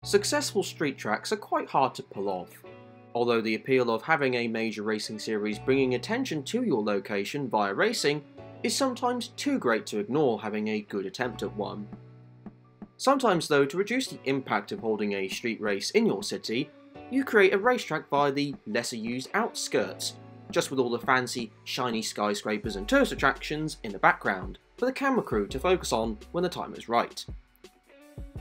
Successful street tracks are quite hard to pull off, although the appeal of having a major racing series bringing attention to your location via racing is sometimes too great to ignore having a good attempt at one. Sometimes though, to reduce the impact of holding a street race in your city, you create a racetrack via the lesser used outskirts, just with all the fancy shiny skyscrapers and tourist attractions in the background, for the camera crew to focus on when the time is right.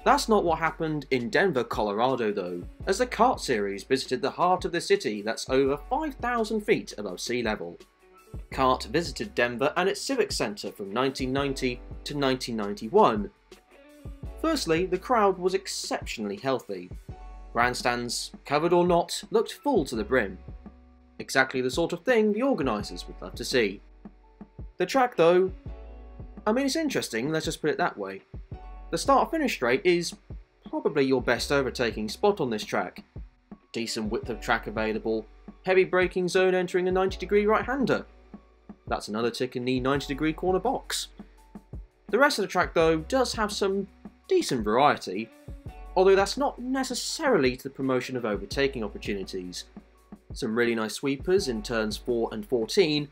That's not what happened in Denver, Colorado though, as the kart series visited the heart of the city that's over 5,000 feet above sea level. Kart visited Denver and its Civic Center from 1990 to 1991. Firstly, the crowd was exceptionally healthy. Grandstands, covered or not, looked full to the brim. Exactly the sort of thing the organisers would love to see. The track though, it's interesting, let's just put it that way. The start-finish straight is probably your best overtaking spot on this track. Decent width of track available, heavy braking zone entering a 90-degree right-hander. That's another tick in the 90-degree corner box. The rest of the track though does have some decent variety, although that's not necessarily to the promotion of overtaking opportunities. Some really nice sweepers in turns 4 and 14,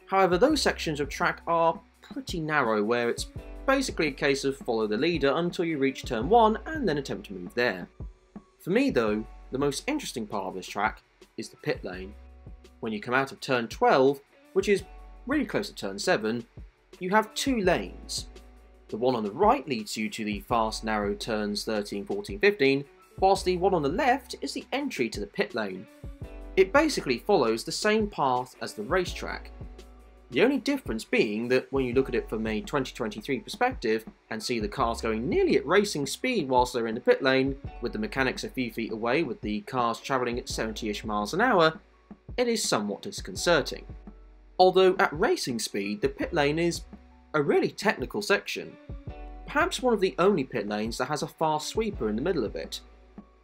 however those sections of track are pretty narrow where it's basically a case of follow the leader until you reach turn 1 and then attempt to move there. For me though, the most interesting part of this track is the pit lane. When you come out of turn 12, which is really close to turn 7, you have two lanes. The one on the right leads you to the fast narrow turns 13, 14, 15, whilst the one on the left is the entry to the pit lane. It basically follows the same path as the racetrack. The only difference being that when you look at it from a 2023 perspective and see the cars going nearly at racing speed whilst they're in the pit lane, with the mechanics a few feet away with the cars travelling at 70-ish miles an hour, it is somewhat disconcerting. Although at racing speed, the pit lane is a really technical section. Perhaps one of the only pit lanes that has a fast sweeper in the middle of it,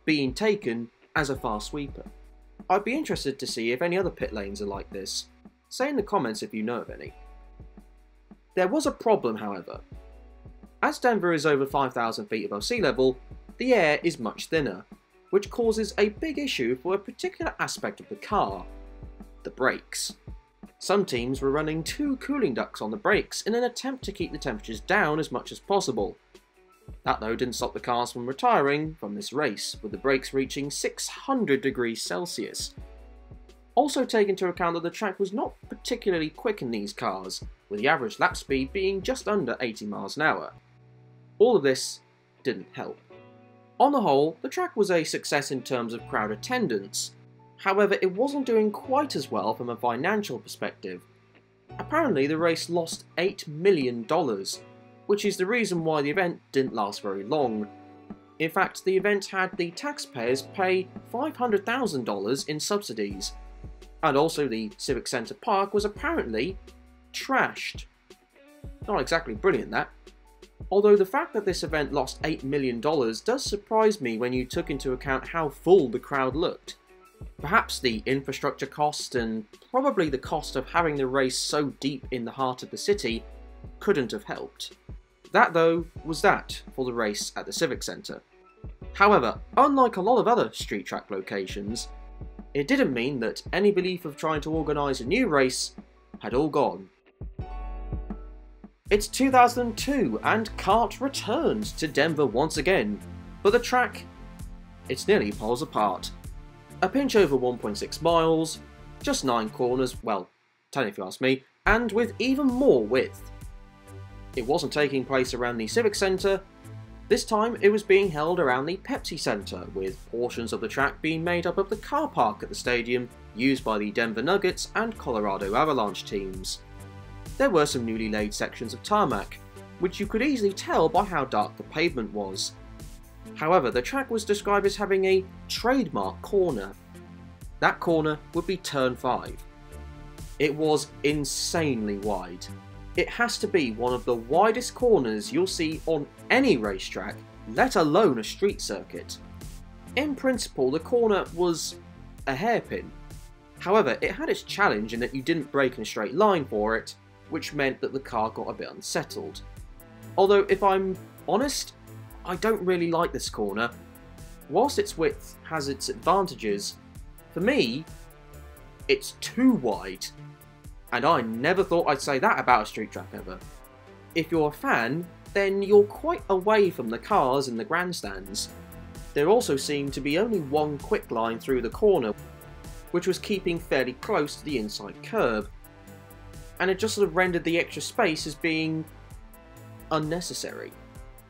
being taken as a fast sweeper. I'd be interested to see if any other pit lanes are like this. Say in the comments if you know of any. There was a problem, however. As Denver is over 5,000 feet above sea level, the air is much thinner, which causes a big issue for a particular aspect of the car: the brakes. Some teams were running 2 cooling ducts on the brakes in an attempt to keep the temperatures down as much as possible. That though didn't stop the cars from retiring from this race, with the brakes reaching 600 degrees Celsius. Also take into account that the track was not particularly quick in these cars, with the average lap speed being just under 80 miles an hour. All of this didn't help. On the whole, the track was a success in terms of crowd attendance, however it wasn't doing quite as well from a financial perspective. Apparently the race lost $8 million, which is the reason why the event didn't last very long. In fact, the event had the taxpayers pay $500,000 in subsidies. And also the Civic Center Park was apparently trashed. Not exactly brilliant that. Although the fact that this event lost $8 million does surprise me when you took into account how full the crowd looked. Perhaps the infrastructure cost and probably the cost of having the race so deep in the heart of the city couldn't have helped. That though was that for the race at the Civic Center. However, unlike a lot of other street track locations, it didn't mean that any belief of trying to organise a new race had all gone. It's 2002 and kart returned to Denver once again, but the track, it's nearly poles apart. A pinch over 1.6 miles, just 9 corners, well, 10 if you ask me, and with even more width. It wasn't taking place around the Civic Center. This time it was being held around the Pepsi Center, with portions of the track being made up of the car park at the stadium used by the Denver Nuggets and Colorado Avalanche teams. There were some newly laid sections of tarmac, which you could easily tell by how dark the pavement was. However, the track was described as having a trademark corner. That corner would be turn 5. It was insanely wide. It has to be one of the widest corners you'll see on any racetrack, let alone a street circuit. In principle, the corner was a hairpin. However, it had its challenge in that you didn't brake in a straight line for it, which meant that the car got a bit unsettled. Although, if I'm honest, I don't really like this corner. whilst its width has its advantages, for me, it's too wide. And I never thought I'd say that about a street track ever. If you're a fan, then you're quite away from the cars and the grandstands. There also seemed to be only one quick line through the corner, which was keeping fairly close to the inside curb, and it just sort of rendered the extra space as being unnecessary.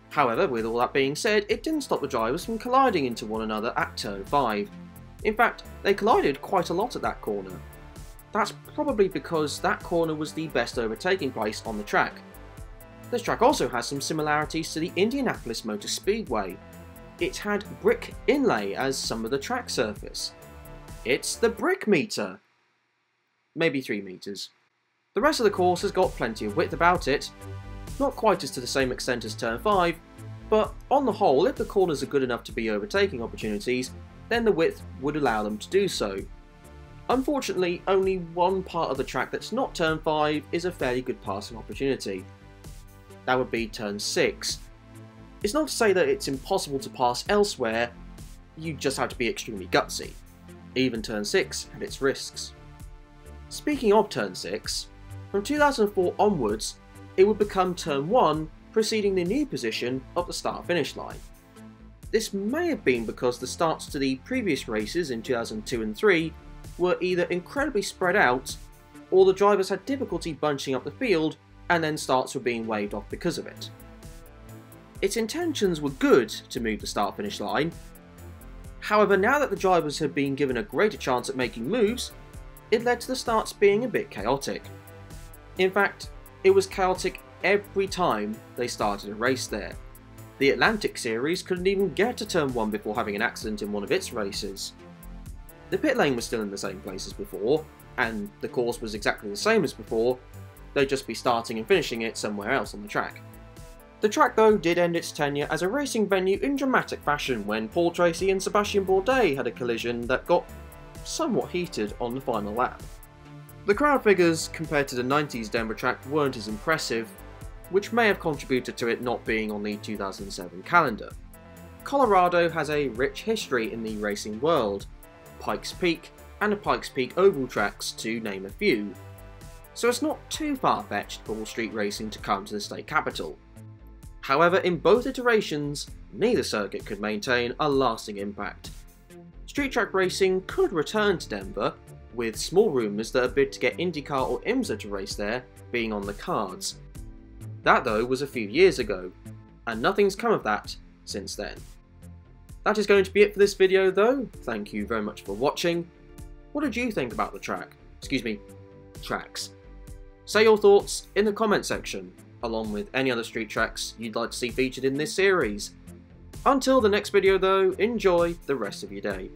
However, with all that being said, it didn't stop the drivers from colliding into one another at turn 5. In fact, they collided quite a lot at that corner. That's probably because that corner was the best overtaking place on the track. This track also has some similarities to the Indianapolis Motor Speedway. It had brick inlay as some of the track surface. It's the brick meter! Maybe 3 meters. The rest of the course has got plenty of width about it, not quite as to the same extent as turn 5, but on the whole, if the corners are good enough to be overtaking opportunities, then the width would allow them to do so. Unfortunately, only one part of the track that's not turn 5 is a fairly good passing opportunity. That would be turn 6. It's not to say that it's impossible to pass elsewhere, you just have to be extremely gutsy. Even turn 6 had its risks. Speaking of turn 6, from 2004 onwards, it would become turn 1, preceding the new position of the start-finish line. This may have been because the starts to the previous races in 2002 and 3 were either incredibly spread out, or the drivers had difficulty bunching up the field, and then starts were being waved off because of it. Its intentions were good to move the start-finish line. However, now that the drivers had been given a greater chance at making moves, it led to the starts being a bit chaotic. In fact, it was chaotic every time they started a race there. The Atlantic Series couldn't even get to turn 1 before having an accident in one of its races. The pit lane was still in the same place as before, and the course was exactly the same as before, they'd just be starting and finishing it somewhere else on the track. The track though did end its tenure as a racing venue in dramatic fashion when Paul Tracy and Sebastian Bourdais had a collision that got somewhat heated on the final lap. The crowd figures compared to the 90s Denver track weren't as impressive, which may have contributed to it not being on the 2007 calendar. Colorado has a rich history in the racing world, Pikes Peak and the Pikes Peak Oval tracks to name a few, so it's not too far-fetched for street racing to come to the state capital. However, in both iterations, neither circuit could maintain a lasting impact. Street track racing could return to Denver, with small rumours that a bid to get IndyCar or IMSA to race there being on the cards. That though was a few years ago, and nothing's come of that since then. That is going to be it for this video though. Thank you very much for watching. What did you think about the tracks? Say your thoughts in the comment section, along with any other street tracks you'd like to see featured in this series. Until the next video though, enjoy the rest of your day.